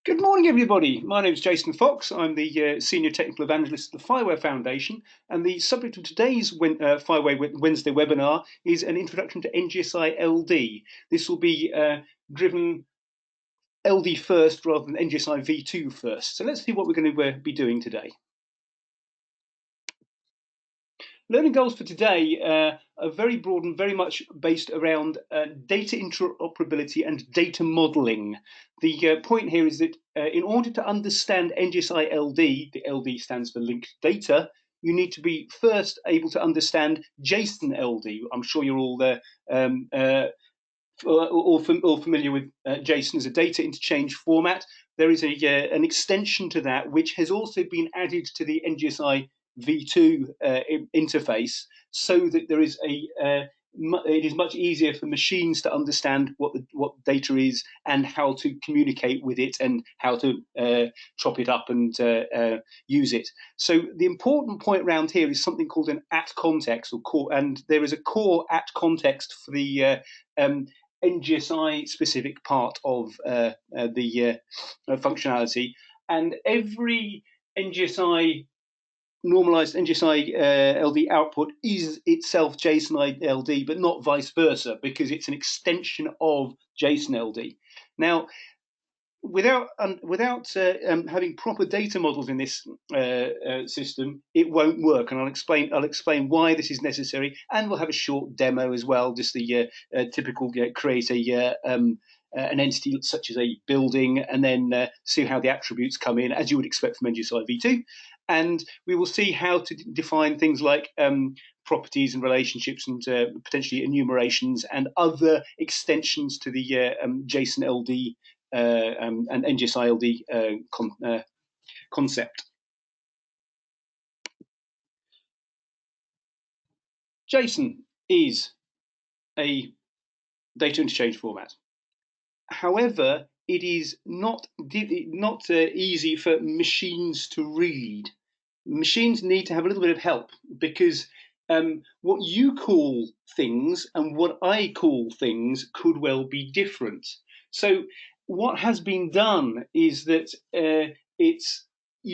Good morning, everybody. My name is Jason Fox. I'm the Senior Technical Evangelist at the FIWARE Foundation, and the subject of today's FIWARE Wednesday webinar is an introduction to NGSI-LD. This will be driven LD first rather than NGSI v2 first. So let's see what we're going to be doing today. Learning goals for today are very broad and very much based around data interoperability and data modeling. The point here is that in order to understand NGSI-LD, the LD stands for linked data, you need to be first able to understand JSON-LD. I'm sure you're all all familiar with JSON as a data interchange format. There is an extension to that which has also been added to the NGSI v2 interface, so that there is it is much easier for machines to understand what data is and how to communicate with it and how to chop it up and use it. So the important point around here is something called an at context, or core, and there is a core at context for the NGSI specific part of the functionality, and every NGSI normalized NGSI-LD output is itself JSON-LD, but not vice versa, because it's an extension of JSON-LD. Now, without having proper data models in this system, it won't work, and I'll explain why this is necessary, and we'll have a short demo as well, just the typical create an entity such as a building, and then see how the attributes come in, as you would expect from NGSI v2. And we will see how to define things like properties and relationships and potentially enumerations and other extensions to the JSON-LD and NGSI-LD concept. JSON is a data interchange format. However, it is not easy for machines to read. Machines need to have a little bit of help, because what you call things and what I call things could well be different. So what has been done is that you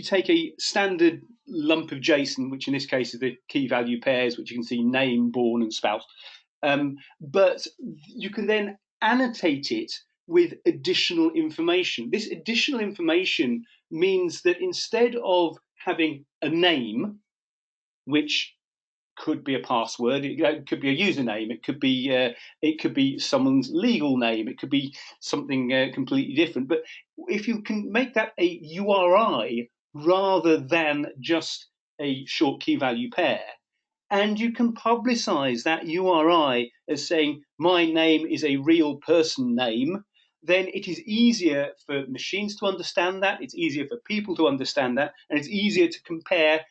take a standard lump of JSON, which in this case is the key value pairs, which you can see name, born, and spouse. But you can then annotate it with additional information. This additional information means that instead of having a name, which could be a password, it could be a username, it could be someone's legal name, it could be something completely different. But if you can make that a URI rather than just a short key value pair, and you can publicize that URI as saying my name is a real person name, then it is easier for machines to understand that, it's easier for people to understand that, and it's easier to compare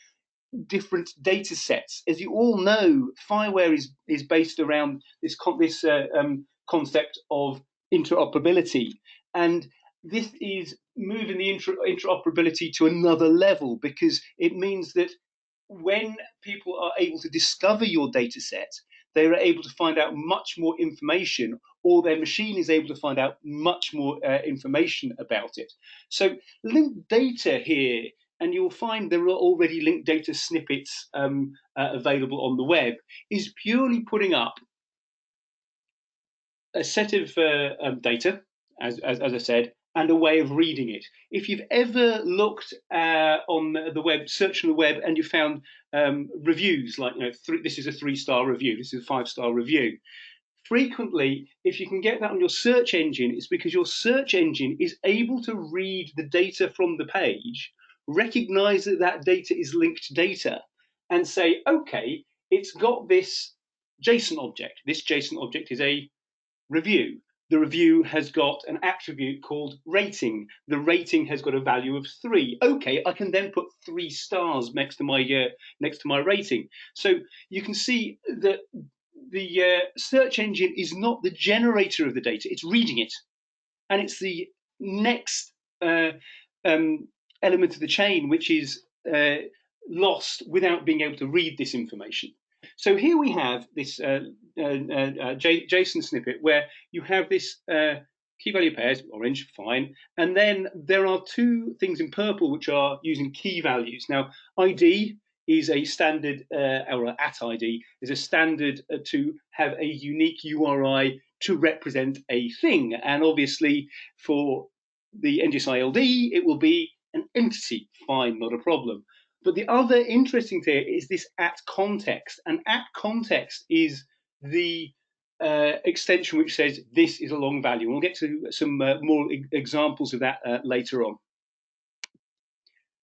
different data sets. As you all know, FIWARE is based around this concept of interoperability, and this is moving the interoperability to another level, because it means that when people are able to discover your data set, they are able to find out much more information, or their machine is able to find out much more information about it. So linked data here, and you'll find there are already linked data snippets available on the web, is purely putting up a set of data, as I said, and a way of reading it. If you've ever looked on the web, searched on the web, and you found reviews like, this is a 3-star review, this is a 5-star review, frequently, if you can get that on your search engine, it's because your search engine is able to read the data from the page, recognize that that data is linked data, and say, okay, it's got this JSON object. This JSON object is a review. The review has got an attribute called rating. The rating has got a value of 3. Okay, I can then put 3 stars next to my rating. So you can see that the search engine is not the generator of the data; it's reading it, and it's the next element of the chain which is lost without being able to read this information. So here we have this JSON snippet where you have this Key value pairs, orange, fine. And then there are two things in purple which are using key values. Now, ID is a standard, or at ID is a standard to have a unique URI to represent a thing. And obviously for the NGSI-LD, it will be an entity. Fine, not a problem. But the other interesting thing is this at context. And at context is the extension which says this is a long value. And we'll get to some more examples of that later on.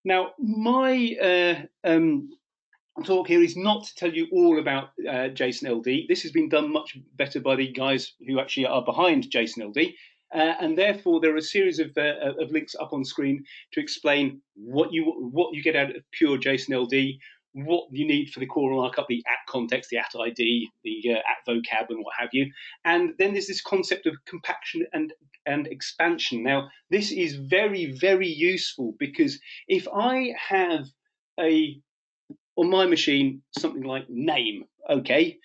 Now, my talk here is not to tell you all about JSON-LD. This has been done much better by the guys who actually are behind JSON-LD. And therefore, there are a series of links up on screen to explain what you get out of pure JSON-LD, what you need for the core markup, the at context, the at ID, the at vocab, and what have you. And then there's this concept of compaction and expansion. Now, this is very, very useful because if I have on my machine something like name, okay,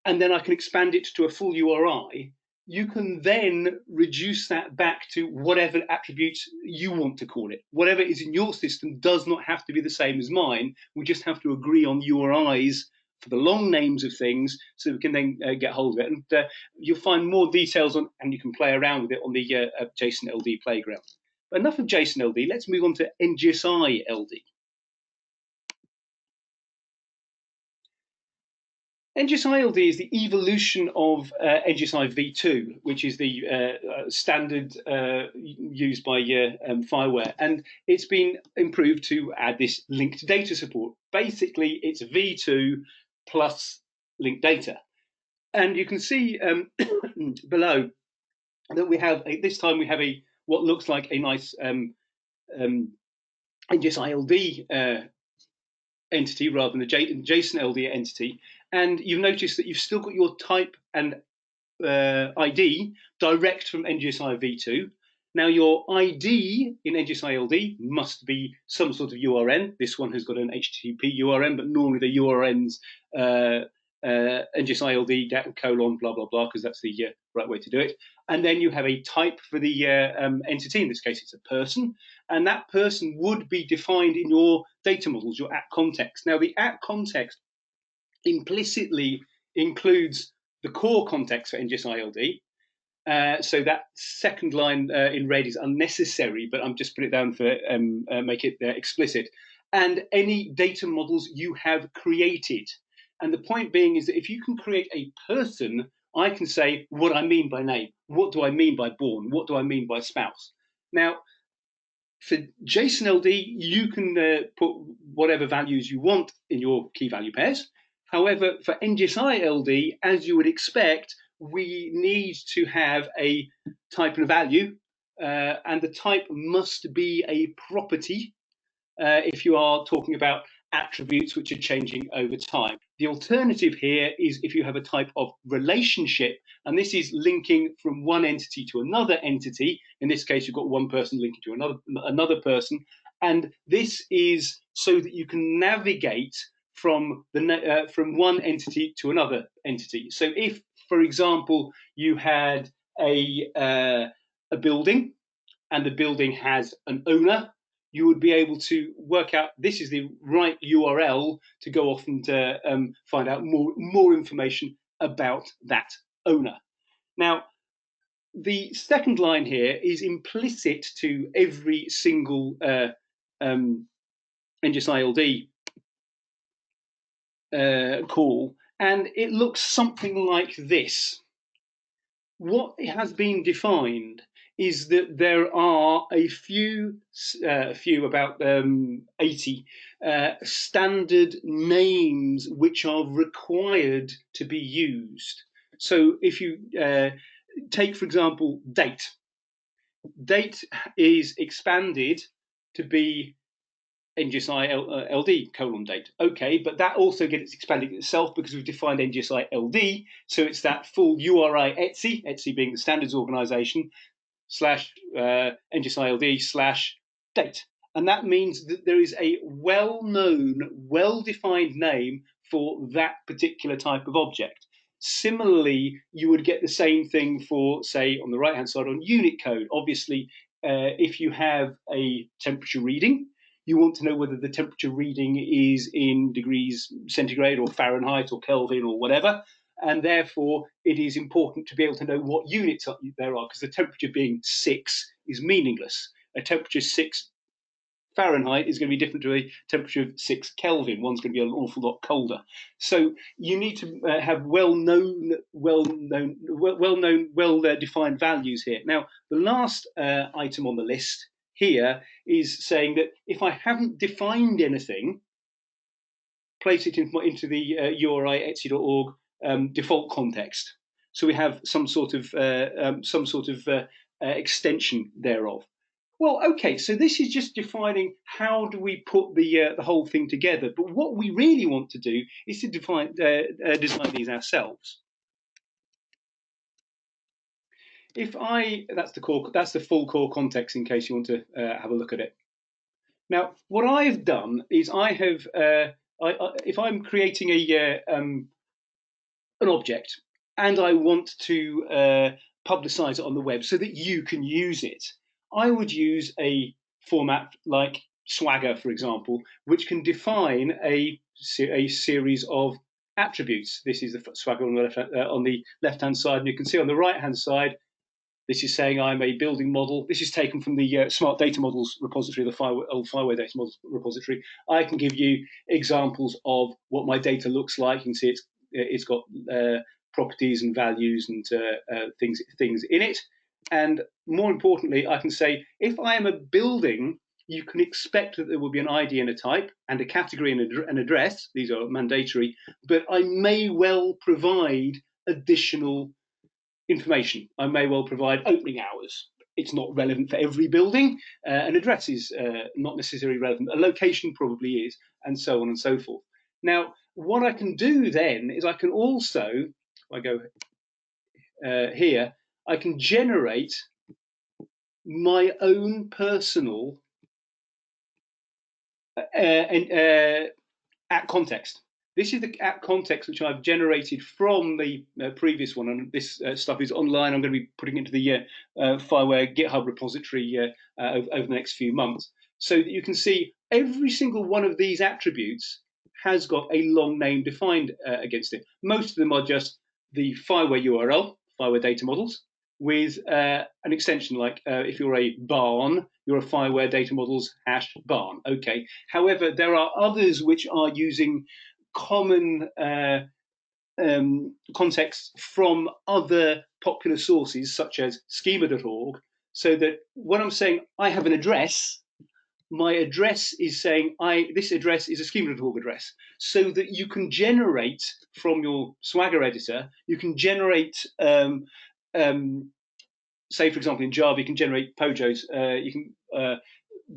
and then I can expand it to a full URI, you can then reduce that back to whatever attributes you want to call it. Whatever is in your system does not have to be the same as mine. We just have to agree on URIs for the long names of things so we can then get hold of it. And you'll find more details on, and you can play around with it on the JSON-LD playground. But enough of JSON-LD, let's move on to NGSI-LD. NGSI-LD is the evolution of NGSI v2, which is the standard used by FIWARE, and it's been improved to add this linked data support. Basically, it's v2 plus linked data. And you can see below that we have, this time we have what looks like a nice NGSI-LD entity rather than a JSON-LD entity. And you've noticed that you've still got your type and ID direct from NGSI v2. Now your ID in NGSI-LD must be some sort of URN. This one has got an HTTP URN, but normally the URN's NGSI-LD colon blah blah blah, because that's the right way to do it. And then you have a type for the entity. In this case, it's a person, and that person would be defined in your data models, your at context. Now the at context implicitly includes the core context for NGSI-LD. So that second line in red is unnecessary, but I'm just put it down for make it explicit. And any data models you have created. And the point being is that if you can create a person, I can say what I mean by name. What do I mean by born? What do I mean by spouse? Now, for JSON-LD, you can put whatever values you want in your key value pairs. However, for NGSI-LD, as you would expect, we need to have a type and a value, and the type must be a property if you are talking about attributes which are changing over time. The alternative here is if you have a type of relationship, and this is linking from one entity to another entity. In this case, you've got one person linking to another person, and this is so that you can navigate from one entity to another entity. So if, for example, you had a building, and the building has an owner, you would be able to work out this is the right URL to go off and find out more information about that owner. Now, the second line here is implicit to every single NGSI-LD call, and it looks something like this. What has been defined is that there are a few about 80 standard names which are required to be used. So if you take, for example, date. Date is expanded to be NGSI-LD colon date. Okay, but that also gets expanded itself because we've defined NGSI-LD, so it's that full URI /etc being the standards organization, / NGSI-LD / date. And that means that there is a well-known, well-defined name for that particular type of object. Similarly, you would get the same thing for, say, on the right-hand side on Unicode. Obviously, if you have a temperature reading, you want to know whether the temperature reading is in degrees centigrade or Fahrenheit or Kelvin or whatever. And therefore, it is important to be able to know what units there are, because the temperature being 6 is meaningless. A temperature 6 Fahrenheit is going to be different to a temperature of 6 Kelvin. One's going to be an awful lot colder. So you need to have well-defined values here. Now, the last item on the list here is saying that if I haven't defined anything, place it into the URI etsy.org default context. So we have some sort of extension thereof. Well, okay, so this is just defining how do we put the whole thing together. But what we really want to do is to design these ourselves. That's the full core context in case you want to have a look at it. Now, what I've done is if I'm creating an object and I want to publicize it on the web so that you can use it, I would use a format like Swagger, for example, which can define a series of attributes. This is the Swagger on the left-hand side, and you can see on the right-hand side, this is saying I'm a building model. This is taken from the Smart Data Models repository, the old FIWARE Data Models repository. I can give you examples of what my data looks like. You can see it's got properties and values and things in it. And more importantly, I can say, if I am a building, you can expect that there will be an ID and a type and a category and an address. These are mandatory, but I may well provide additional information. I may well provide opening hours. It's not relevant for every building. An address is not necessarily relevant. A location probably is, and so on and so forth. Now, what I can do then is I can also, if I go here, I can generate my own personal at context. This is the at context which I've generated from the previous one, and this stuff is online. I'm going to be putting it into the FIWARE GitHub repository over the next few months, so that you can see every single one of these attributes has got a long name defined against it. Most of them are just the FIWARE URL, FIWARE Data Models, with an extension like if you're a barn, you're a FIWARE Data Models #barn. Okay. However, there are others which are using common contexts from other popular sources, such as schema.org, so that when I'm saying I have an address, my address is saying this address is a schema.org address, so that you can generate from your Swagger editor, you can generate say, for example, in Java, you can generate POJOs, you can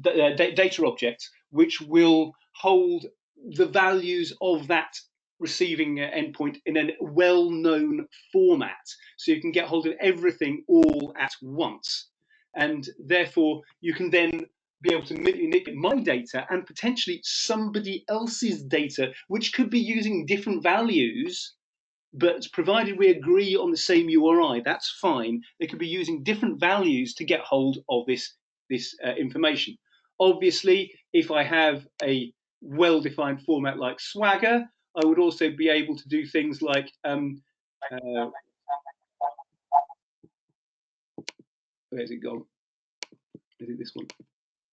data objects, which will hold the values of that receiving endpoint in a well-known format. So you can get hold of everything all at once. And therefore, you can then be able to manipulate my data and potentially somebody else's data, which could be using different values, but provided we agree on the same URI, that's fine. They could be using different values to get hold of this information. Obviously, if I have a well-defined format like Swagger, I would also be able to do things like where's it gone? Is it this one?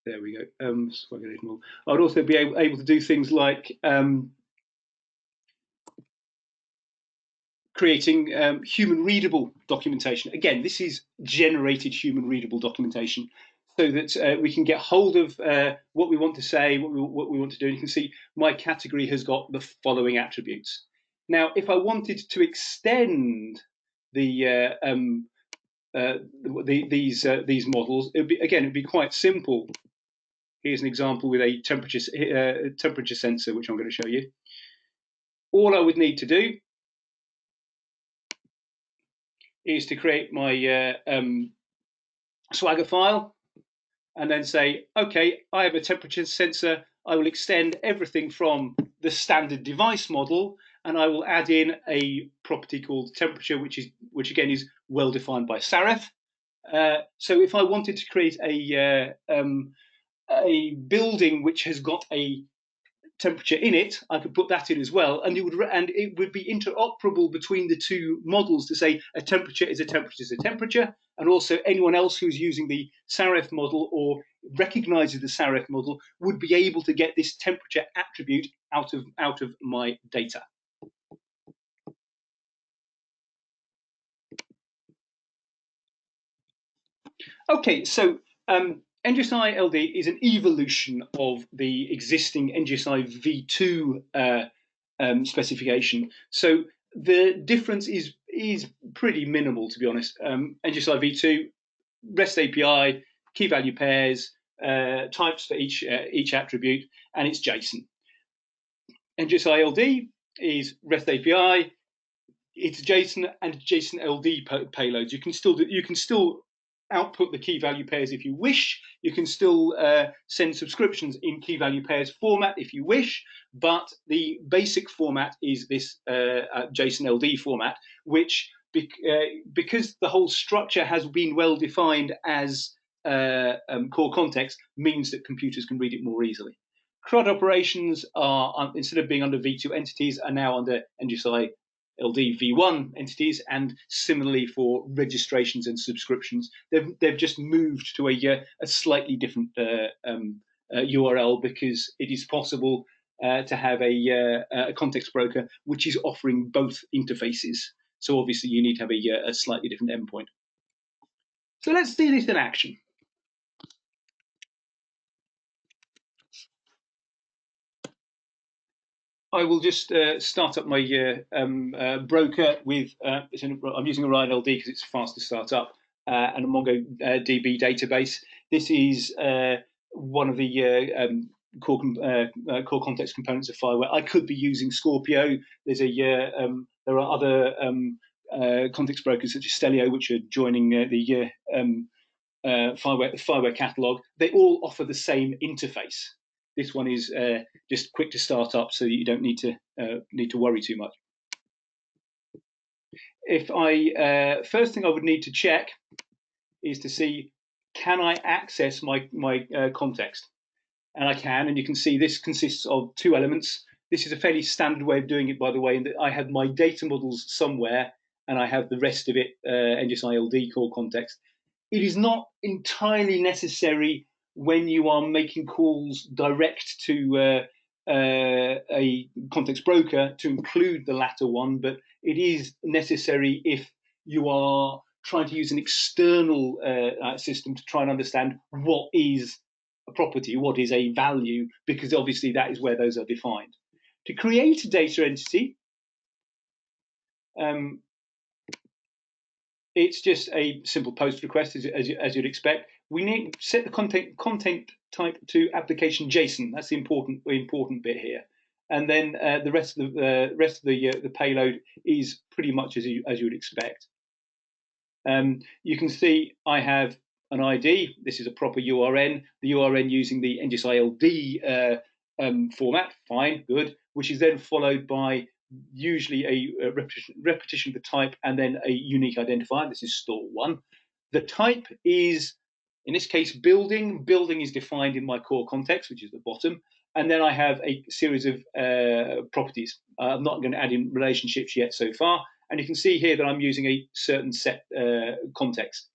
There we go. Swagger. I would also be able to do things like creating human readable documentation. Again, this is generated human readable documentation, so that we can get hold of what we want to say, what we want to do. And you can see my category has got the following attributes. Now, if I wanted to extend these models, it'd be quite simple. Here's an example with a temperature sensor, which I'm going to show you. All I would need to do is to create my Swagger file, and then say, okay, I have a temperature sensor. I will extend everything from the standard device model, and I will add in a property called temperature, which again is well defined by Saref. So if I wanted to create a building which has got a temperature in it, I could put that in as well, and it would be interoperable between the two models to say a temperature is a temperature is a temperature, and also anyone else who's using the Saref model or recognizes the Saref model would be able to get this temperature attribute out of my data. Okay, so NGSI-LD is an evolution of the existing NGSI v2 specification. So the difference is pretty minimal, to be honest. NGSI v2, REST API, key value pairs, types for each attribute, and it's JSON. NGSI-LD is REST API, it's JSON and JSON-LD payloads. You can still output the key value pairs if you wish. You can still send subscriptions in key value pairs format if you wish, but the basic format is this JSON-LD format, which because the whole structure has been well defined as core context, means that computers can read it more easily. CRUD operations are, instead of being under v2 entities, are now under NGSI-LD v1 entities, and similarly for registrations and subscriptions, they've just moved to a slightly different URL, because it is possible to have a context broker which is offering both interfaces. So obviously you need to have a slightly different endpoint. So let's see this in action. I will just start up my broker with, I'm using Orion-LD because it's fast to start up, and a MongoDB database. This is one of the core context components of FIWARE. I could be using Scorpio. There are other context brokers such as Stelio, which are joining the FIWARE catalog. They all offer the same interface. This one is just quick to start up, so you don't need to worry too much. If first thing I would need to check is to see, can I access my context? And I can, and you can see this consists of two elements. This is a fairly standard way of doing it, by the way, in that I have my data models somewhere, and I have the rest of it NGSI-LD core context. It is not entirely necessary when you are making calls direct to a context broker to include the latter one, but it is necessary if you are trying to use an external system to try and understand what is a property, what is a value, because obviously that is where those are defined. To create a data entity, it's just a simple post request, as you'd expect. We need to set the content type to application JSON. That's the important bit here. And then the rest of the payload is pretty much as you would expect. You can see I have an ID. This is a proper URN. The URN using the NGSI-LD format. Fine, good. Which is then followed by usually a repetition of the type and then a unique identifier. This is store1. The type is, in this case, building. Building is defined in my core context, which is the bottom. And then I have a series of properties. I'm not going to add in relationships yet so far. And you can see here that I'm using a certain set context.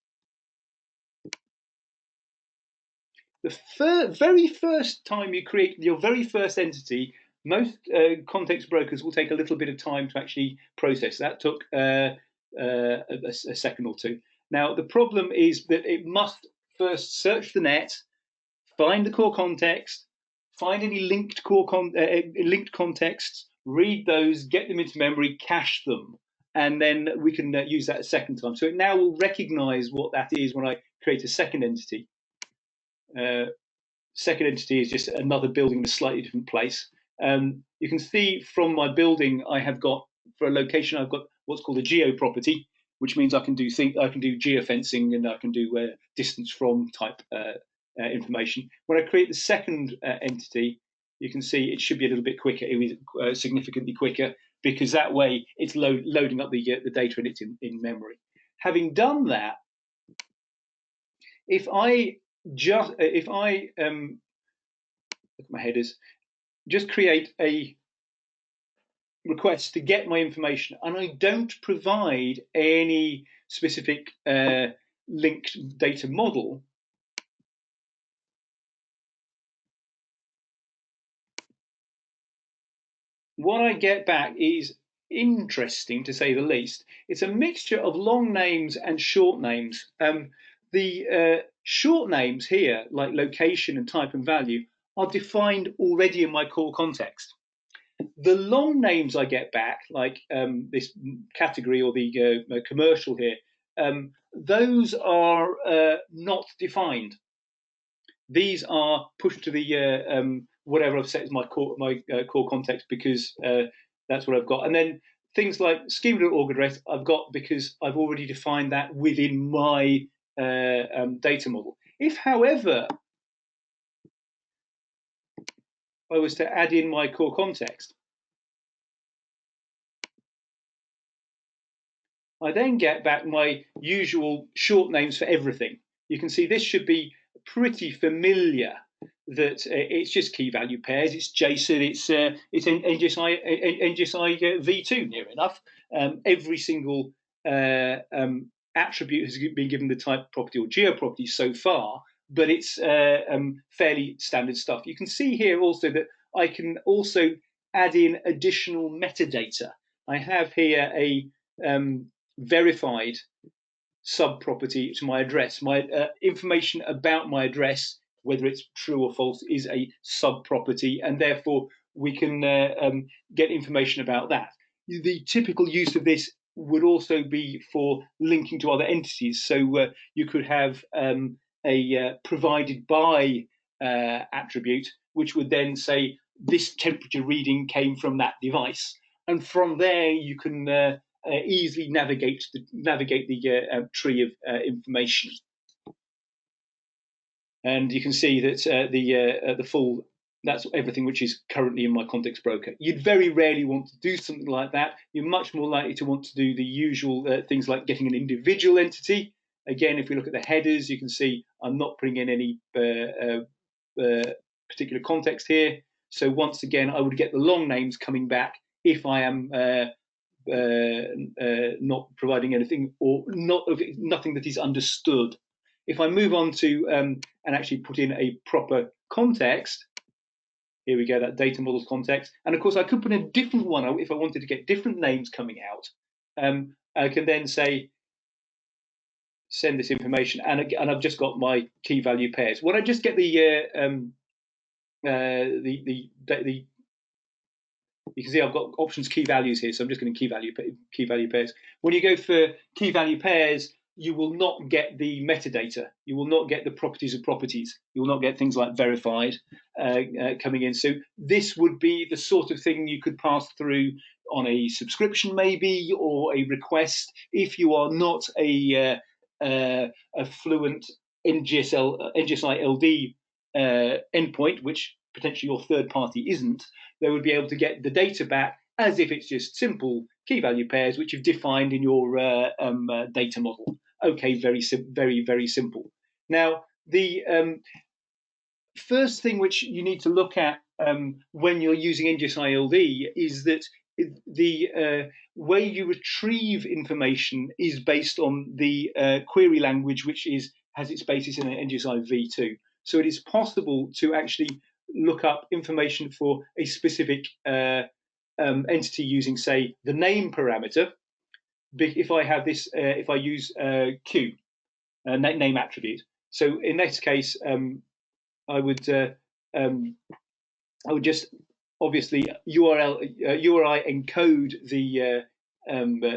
The very first time you create your very first entity, most context brokers will take a little bit of time to actually process. That took a second or two. Now, the problem is that it must first search the net, find the core context, find any linked linked contexts, read those, get them into memory, cache them, and then we can use that a second time. So it now will recognize what that is when I create a second entity. Second entity is just another building in a slightly different place. You can see from my building, I have got, for a location, I've got what's called a geo property, which means I can do geofencing, and I can do distance from type information. When I create the second entity, you can see it should be a little bit quicker. It was significantly quicker, because that way it's loading up the data and it's in memory. Having done that, if I look at my headers, just create a request to get my information, and I don't provide any specific linked data model, what I get back is interesting, to say the least. It's a mixture of long names and short names. The short names here, like location and type and value, are defined already in my core context. The long names I get back, like this category or the commercial here, those are not defined. These are pushed to the whatever I've set as my core context, because that's what I've got. And then things like schema org address I've got because I've already defined that within my data model. If, however, I was to add in my core context, I then get back my usual short names for everything. You can see this should be pretty familiar, that it's just key value pairs, it's JSON, it's NGSI v2, near enough. Every single attribute has been given the type property or geo property so far, but it's fairly standard stuff. You can see here also that I can also add in additional metadata. I have here a verified subproperty to my address. My information about my address, whether it's true or false, is a subproperty, and therefore we can get information about that. The typical use of this would also be for linking to other entities. So you could have a provided by attribute, which would then say this temperature reading came from that device, and from there you can easily navigate the tree of information. And you can see that the full, that's everything which is currently in my context broker. You'd very rarely want to do something like that. You're much more likely to want to do the usual things like getting an individual entity. Again, if we look at the headers, you can see I'm not putting in any particular context here. So once again, I would get the long names coming back if I am not providing anything, or nothing that is understood. If I move on to and actually put in a proper context, here we go, that data models context. And of course, I could put in a different one if I wanted to get different names coming out. I can then say, send this information, and I've just got my key value pairs. When I just get you can see I've got options key values here, so I'm just going to key value pairs. When you go for key value pairs, you will not get the metadata. You will not get the properties of properties. You will not get things like verified coming in. So this would be the sort of thing you could pass through on a subscription, maybe, or a request, if you are not a fluent NGSI-LD endpoint, which potentially your third party isn't. They would be able to get the data back as if it's just simple key value pairs, which you've defined in your data model. Okay, very simple. Now, the first thing which you need to look at when you're using NGSI-LD is that the way you retrieve information is based on the query language, which has its basis in NGSI v2. So it is possible to actually look up information for a specific entity using, say, the name parameter. If I have this, if I use Q, name attribute. So in this case, I would just obviously URI encode the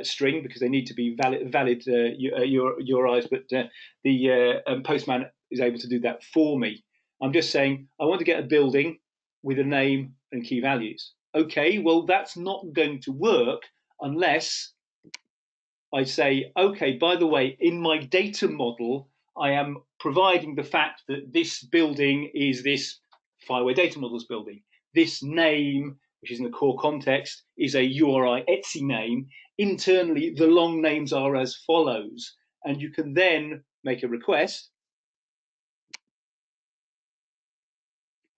string, because they need to be valid URIs, but the Postman is able to do that for me. I'm just saying I want to get a building with a name and key values. Okay, well, that's not going to work unless I say, okay, by the way, in my data model, I am providing the fact that this building is this FIWARE data models building. this name, which is in the core context, is a URI Etsy name. Internally, the long names are as follows. And you can then make a request.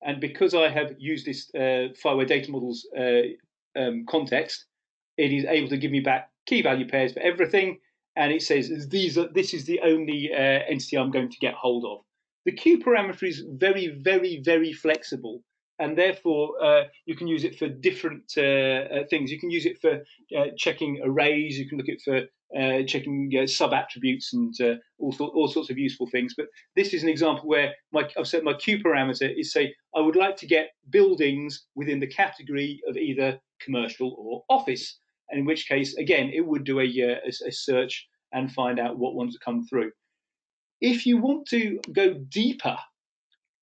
And because I have used this FIWARE data models context, it is able to give me back key value pairs for everything. And it says this is the only entity I'm going to get hold of. The queue parameter is very, very, very flexible. And therefore, you can use it for different things. You can use it for checking arrays. You can look at it for checking sub-attributes and all sorts of useful things. But this is an example where I've set my queue parameter is, say, I would like to get buildings within the category of either commercial or office. And in which case, again, it would do a search and find out what ones have come through. If you want to go deeper,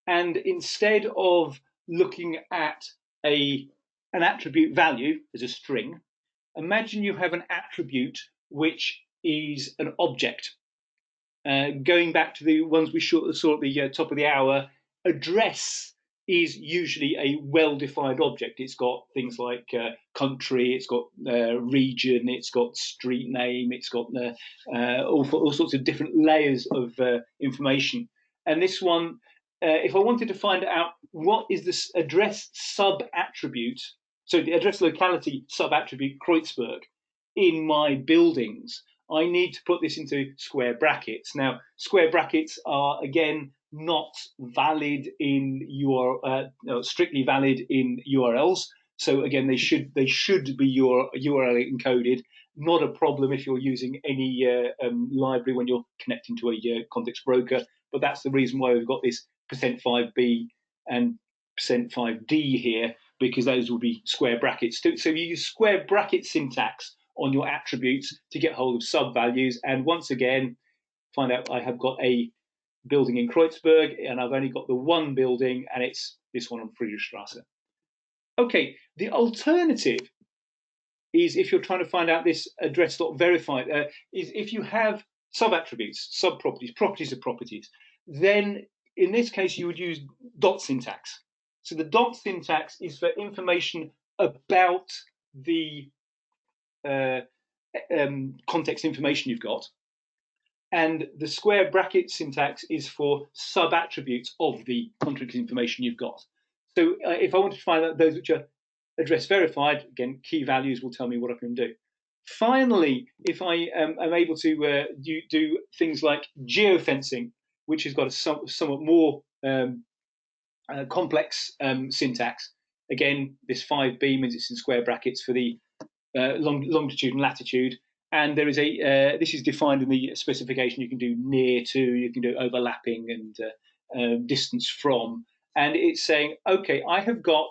and instead of looking at an attribute value as a string, imagine you have an attribute which is an object. Going back to the ones we saw at the top of the hour, address is usually a well-defined object. It's got things like country, it's got region, it's got street name, it's got all sorts of different layers of information. And this one, if I wanted to find out what is this address sub-attribute, so the address locality sub-attribute Kreuzberg in my buildings, I need to put this into square brackets. Now, square brackets are, again, not valid in strictly valid in URLs. So again, they should be URL encoded. Not a problem if you're using any library when you're connecting to a context broker. But that's the reason why we've got this %5b and %5d here, because those will be square brackets. So you use square bracket syntax on your attributes to get hold of sub values. And once again, find out I have got a building in Kreuzberg, and I've only got the one building, and it's this one on Friedrichstrasse. Okay, the alternative is, if you're trying to find out this address.verified, is if you have sub-attributes, sub-properties, properties of properties, then in this case you would use dot syntax. So the dot syntax is for information about the context information you've got. And the square bracket syntax is for sub-attributes of the context information you've got. So if I wanted to find out those which are address verified, again, key values will tell me what I can do. Finally, if I am able to do things like geofencing, which has got a somewhat more complex syntax, again, this 5b means it's in square brackets for the longitude and latitude. And there is this is defined in the specification. You can do near to, you can do overlapping and distance from. And it's saying, okay, I have got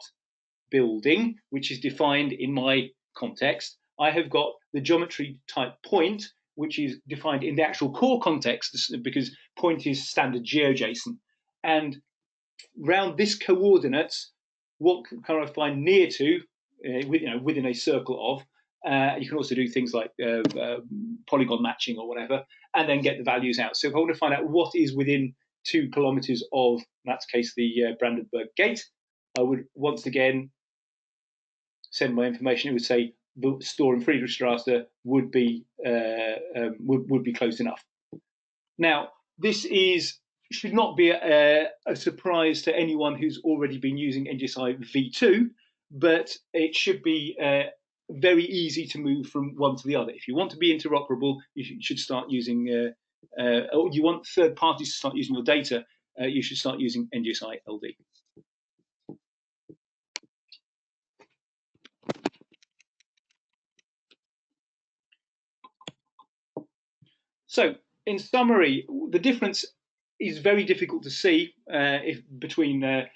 building, which is defined in my context. I have got the geometry type point, which is defined in the actual core context, because point is standard GeoJSON. And around this coordinates, what can I find near to, within a circle of? You can also do things like polygon matching or whatever, and then get the values out. So if I want to find out what is within 2 kilometers of, in that case, the Brandenburg Gate, I would once again send my information. It would say the store in Friedrichstrasse would be close enough. Now, this should not be a surprise to anyone who's already been using NGSI v2, but it should be very easy to move from one to the other. If you want to be interoperable, you should start using, or you want third parties to start using your data, you should start using NGSI-LD. So, in summary, the difference is very difficult to see between a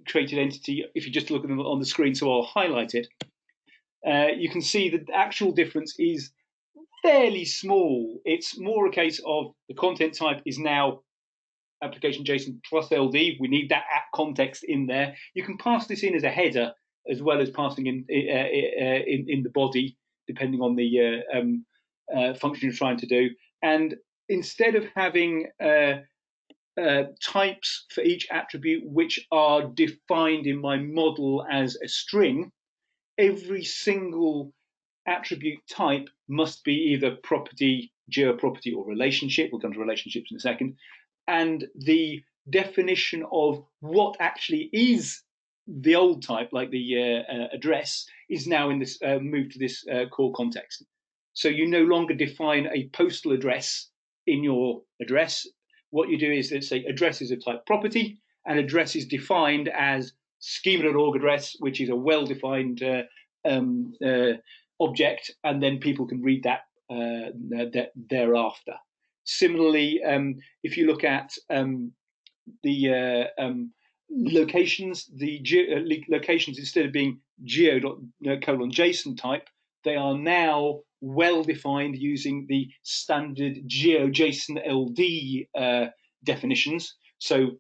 created entity if you just look at them on the screen, so I'll highlight it. You can see that the actual difference is fairly small. It's more a case of the content type is now application JSON plus LD. We need that app context in there. You can pass this in as a header as well as passing in the body, depending on the function you're trying to do. And instead of having types for each attribute which are defined in my model as a string, every single attribute type must be either property, geoproperty, or relationship. We'll come to relationships in a second. And the definition of what actually is the old type, like the address, is now in this moved to this core context. So you no longer define a postal address in your address. What you do is, let's say, address is a type property, and address is defined as schema.org address, which is a well-defined object, and then people can read that thereafter. Similarly, if you look at the locations, locations, instead of being geo.JSON type, they are now well defined using the standard JSON-LD definitions. So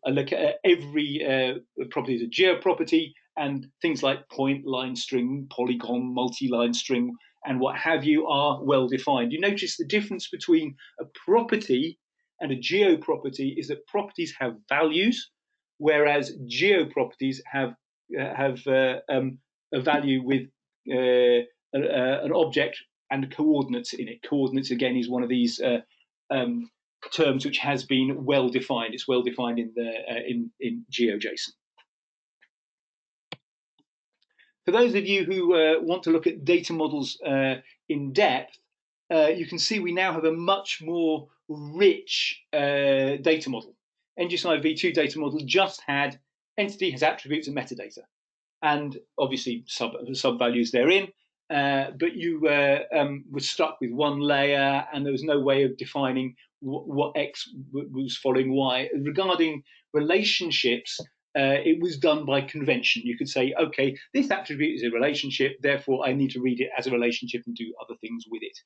every property is a geo-property, and things like point, line string, polygon, multi-line string, and what have you are well defined. You notice the difference between a property and a geo-property is that properties have values, whereas geo-properties have a value with an object and coordinates in it. Coordinates, again, is one of these terms which has been well defined. It's well defined in GeoJSON. For those of you who want to look at data models in depth, you can see we now have a much more rich data model. NGSI v2 data model just had entity has attributes and metadata, and obviously sub values therein. But you were stuck with one layer, and there was no way of defining what X was following Y. Regarding relationships, it was done by convention. You could say, okay, this attribute is a relationship, therefore I need to read it as a relationship and do other things with it.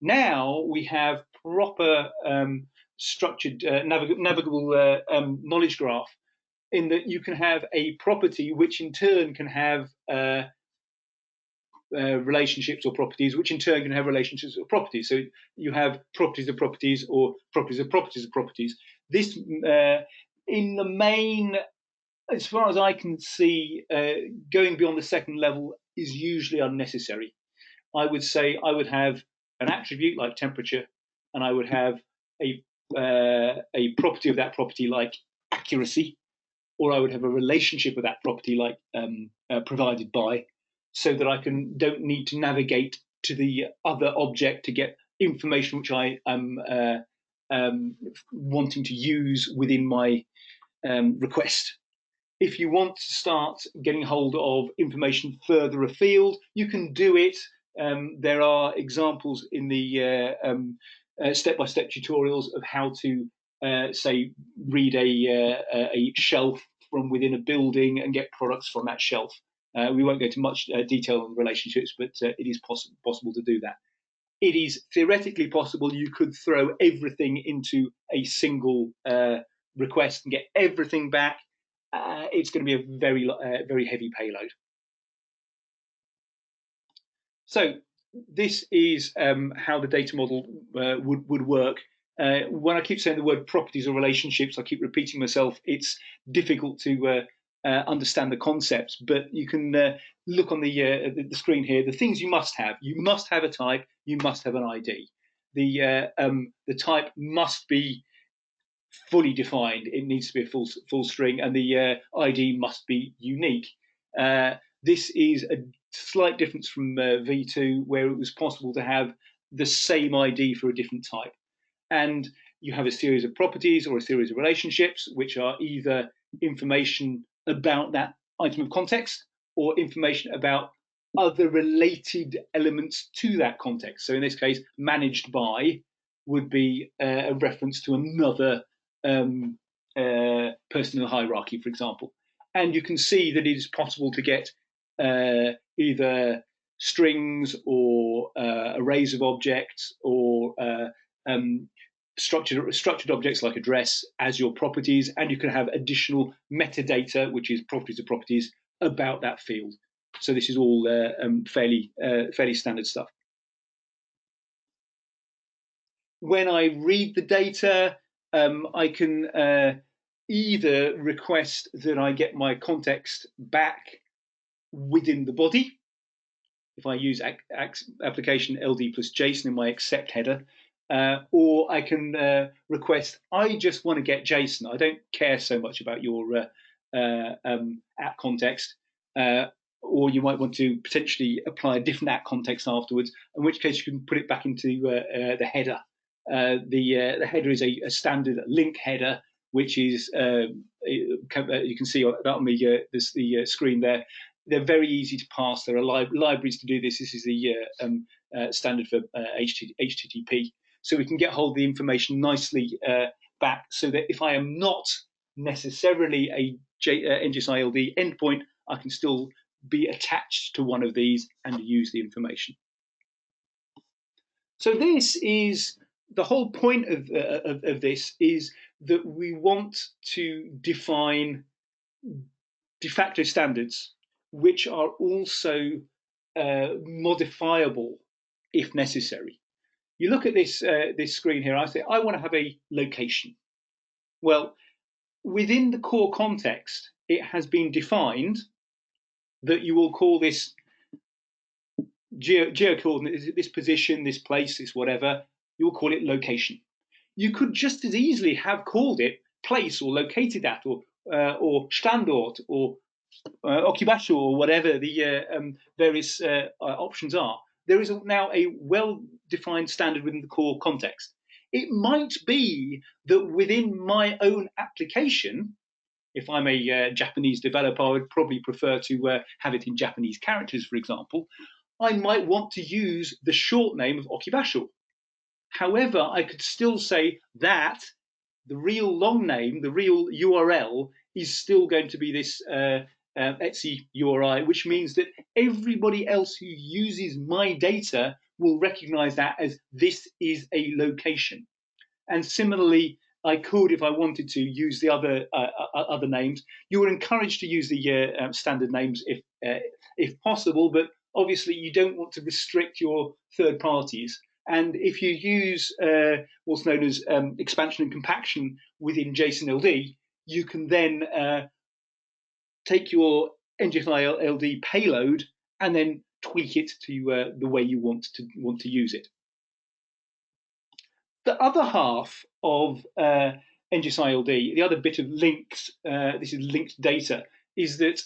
Now we have proper structured navigable knowledge graph, in that you can have a property which in turn can have relationships or properties, which in turn can have relationships or properties. So you have properties of properties, or properties of properties of properties. This, in the main, as far as I can see, going beyond the second level is usually unnecessary. I would say I would have an attribute like temperature, and I would have a property of that property like accuracy, or I would have a relationship with that property like provided by, so that I don't need to navigate to the other object to get information which I am wanting to use within my request. If you want to start getting hold of information further afield, you can do it. There are examples in the step-by-step tutorials of how to, say, read a shelf from within a building and get products from that shelf. We won't go into much detail on relationships, but it is possible to do that. It is theoretically possible you could throw everything into a single request and get everything back. It's going to be a very heavy payload. So this is how the data model would work. When I keep saying the word properties or relationships, I keep repeating myself. It's difficult to understand the concepts, but you can look on the screen here. The things you must have: you must have a type, you must have an ID. The type must be fully defined. It needs to be a full string, and the ID must be unique. This is a slight difference from v2, where it was possible to have the same ID for a different type. And you have a series of properties or a series of relationships, which are either information about that item of context or information about other related elements to that context. So in this case, managed by would be a reference to another person in the hierarchy, for example. And you can see that it is possible to get either strings or arrays of objects, or structured objects like address as your properties, and you can have additional metadata, which is properties of properties, about that field. So this is all fairly standard stuff. When I read the data, I can either request that I get my context back within the body, if I use application LD plus JSON in my accept header, or I can request, I just want to get JSON. I don't care so much about your app context. Or you might want to potentially apply a different app context afterwards, in which case you can put it back into the header. The header is a standard link header, which is you can see that on the screen there. They're very easy to pass. There are libraries to do this. This is the standard for HTTP. So we can get hold of the information nicely back, so that if I am not necessarily a NGSI-LD endpoint, I can still be attached to one of these and use the information. So this is the whole point of this, is that we want to define de facto standards which are also modifiable if necessary. You look at this screen here, I say, I want to have a location. Well, within the core context, it has been defined that you will call this geo-coordinate, this position, this place, this whatever, you will call it location. You could just as easily have called it place, or located at, or Standort, or Occupation, or whatever the various options are. There is now a well-defined standard within the core context. It might be that within my own application, if I'm a Japanese developer, I would probably prefer to have it in Japanese characters, for example. I might want to use the short name of Occupation. However, I could still say that the real long name, the real URL, is still going to be this Etsy URI, which means that everybody else who uses my data will recognize that as this is a location. And similarly, I could, if I wanted to, use the other names. You were encouraged to use the standard names if possible, but obviously you don't want to restrict your third parties. And if you use what's known as expansion and compaction within JSON-LD, you can then take your NGSI-LD payload and then tweak it to the way you want to use it. The other half of NGSI-LD, the other bit of links, this is linked data, is that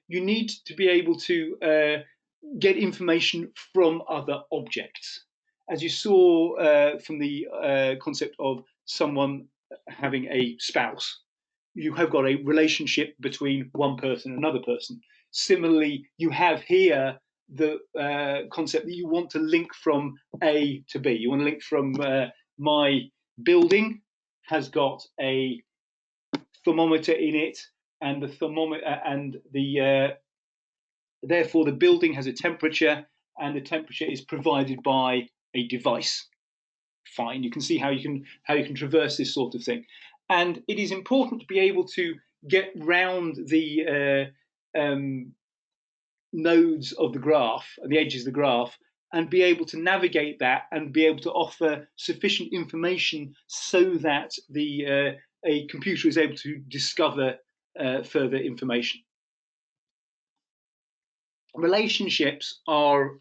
you need to be able to get information from other objects. As you saw from the concept of someone having a spouse, you have got a relationship between one person and another person. Similarly, you have here the concept that you want to link from A to B. You want to link from my building has got a thermometer in it, and the thermometer and the therefore the building has a temperature, and the temperature is provided by a device. Fine, you can see how you can traverse this sort of thing, and it is important to be able to get round the nodes of the graph and the edges of the graph, and be able to navigate that and be able to offer sufficient information so that a computer is able to discover further information. Relationships are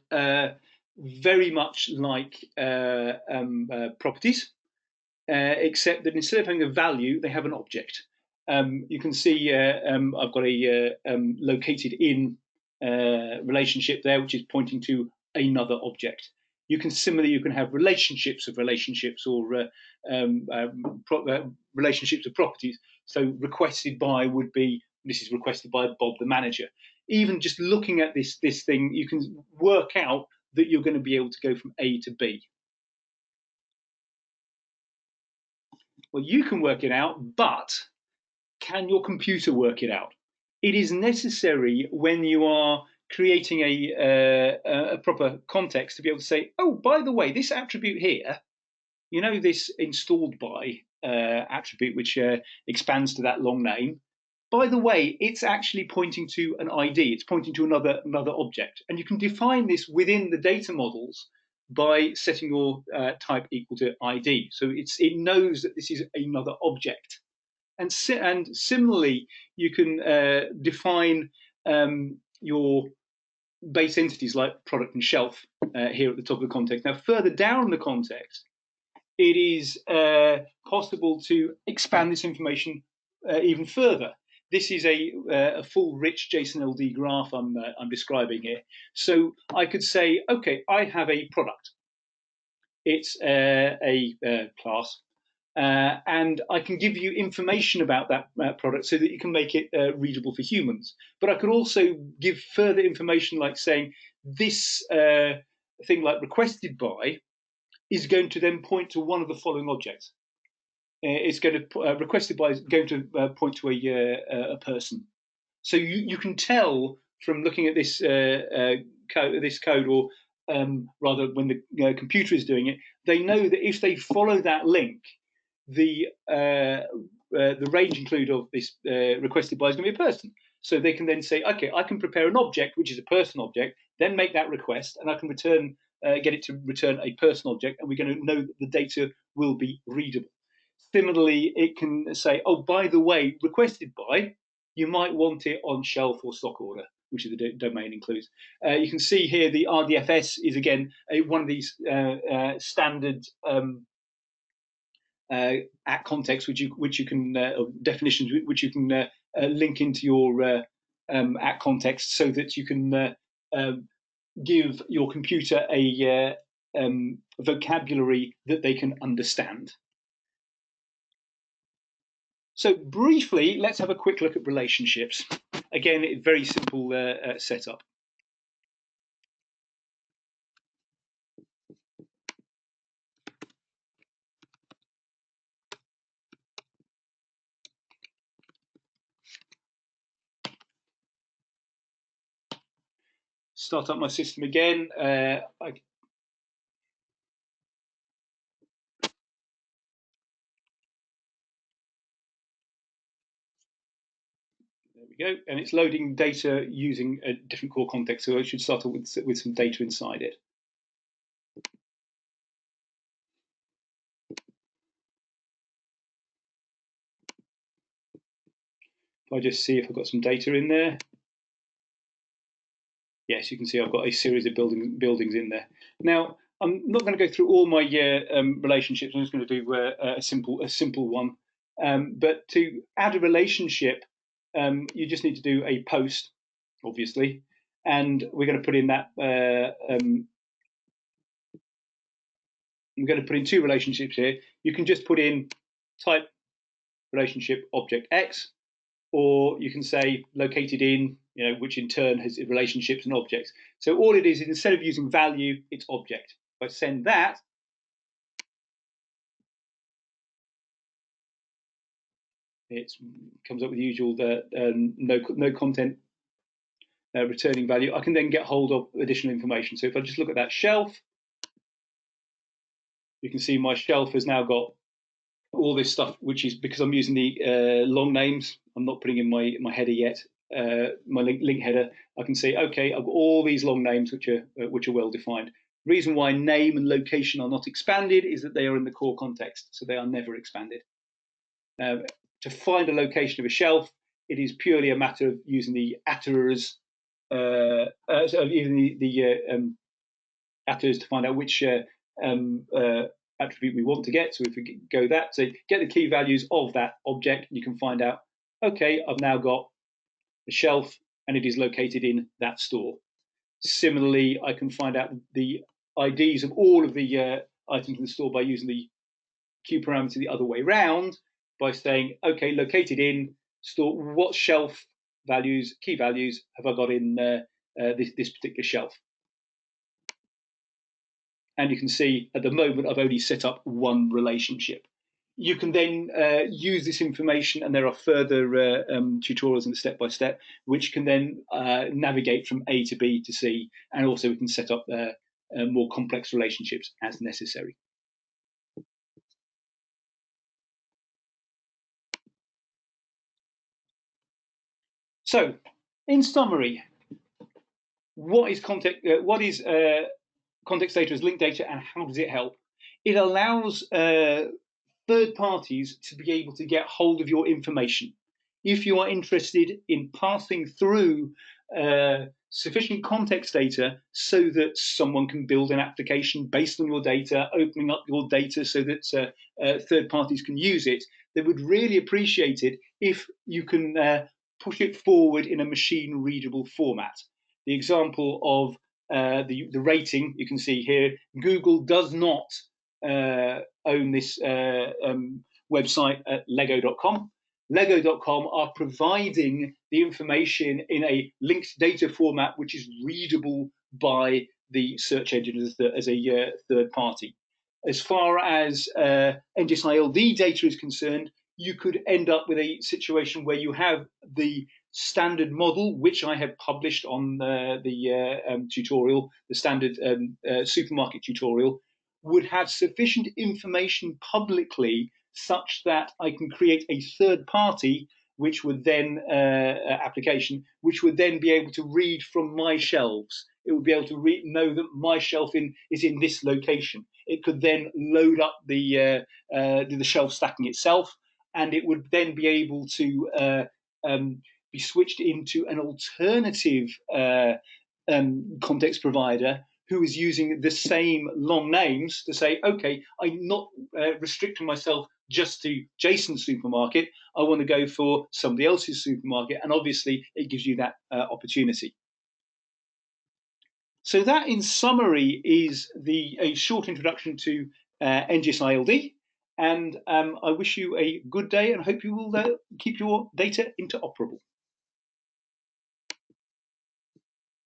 very much like properties, except that instead of having a value, they have an object. You can see I've got a located in relationship there, which is pointing to another object. You can have relationships of relationships, or relationships of properties. So requested by would be, this is requested by Bob the manager. Even just looking at this thing, you can work out that you're going to be able to go from A to B. Well, you can work it out, but can your computer work it out? It is necessary when you are creating a proper context to be able to say, oh, by the way, this attribute here, you know, this installed by attribute, which expands to that long name, by the way, it's actually pointing to an ID. It's pointing to another object. And you can define this within the data models by setting your type equal to ID. So it knows that this is another object. And similarly, you can define your base entities like product and shelf here at the top of the context. Now, further down the context, it is possible to expand this information even further. This is a full rich JSON-LD graph I'm describing here. So I could say, okay, I have a product. It's a class. And I can give you information about that product so that you can make it readable for humans. But I could also give further information like saying this thing like requested by is going to then point to one of the following objects. It's going to requested by is going to point to a person. So you can tell from looking at this code, or rather when the computer is doing it, they know that if they follow that link, the range include of this requested by is going to be a person. So they can then say, okay, I can prepare an object which is a person object, then make that request, and I can return get it to return a person object, and we're going to know that the data will be readable. Similarly, it can say, oh, by the way, requested by, you might want it on shelf or stock order, which is the domain includes. You can see here the RDFS is again one of these standard at context, which you can definitions which you can link into your at context, so that you can give your computer a vocabulary that they can understand. So briefly, let's have a quick look at relationships. Again, a very simple setup. Start up my system again. There we go, and it's loading data using a different core context, so I should start off with some data inside it. If I just see if I've got some data in there. Yes, you can see I've got a series of buildings in there. Now, I'm not going to go through all my relationships. I'm just going to do a simple one. But to add a relationship, you just need to do a post, obviously, and we're going to put in that. We're going to put in two relationships here. You can just put in type relationship object X, or you can say located in, which in turn has relationships and objects. So all it is instead of using value, it's object. If I send that, it comes up with the usual no content returning value. I can then get hold of additional information. So if I just look at that shelf, you can see my shelf has now got all this stuff, which is because I'm using the long names. I'm not putting in my header yet. My link header, I can say, okay, I've got all these long names which are well defined. The reason why name and location are not expanded is that they are in the core context, so they are never expanded. To find a location of a shelf, it is purely a matter of using the attrs, using the attrs to find out which attribute we want to get. So if we go that, so get the key values of that object, you can find out, okay, I've now got the shelf and it is located in that store. Similarly, I can find out the IDs of all of the items in the store by using the Q parameter the other way around, by saying, okay, located in store, what shelf values, key values have I got in this particular shelf? And you can see at the moment I've only set up one relationship. You can then use this information, and there are further tutorials in the step-by-step, which can then navigate from A to B to C, and also we can set up more complex relationships as necessary. So, in summary, what is context data as linked data, and how does it help? It allows third parties to be able to get hold of your information. If you are interested in passing through sufficient context data so that someone can build an application based on your data, opening up your data so that third parties can use it, they would really appreciate it if you can push it forward in a machine readable format. The example of the rating you can see here, Google does not own this website at lego.com. Lego.com are providing the information in a linked data format which is readable by the search engine as a third party. As far as NGSI-LD data is concerned, you could end up with a situation where you have the standard model, which I have published on the tutorial, the standard supermarket tutorial, would have sufficient information publicly such that I can create a third party which would then application which would then be able to read from my shelves. It would be able to know that my shelf is in this location. It could then load up the shelf stacking itself, and it would then be able to be switched into an alternative context provider who is using the same long names to say, okay, I'm not restricting myself just to Jason's supermarket. I want to go for somebody else's supermarket, and obviously it gives you that opportunity. So that, in summary, is a short introduction to NGSI-LD, and I wish you a good day and hope you will keep your data interoperable.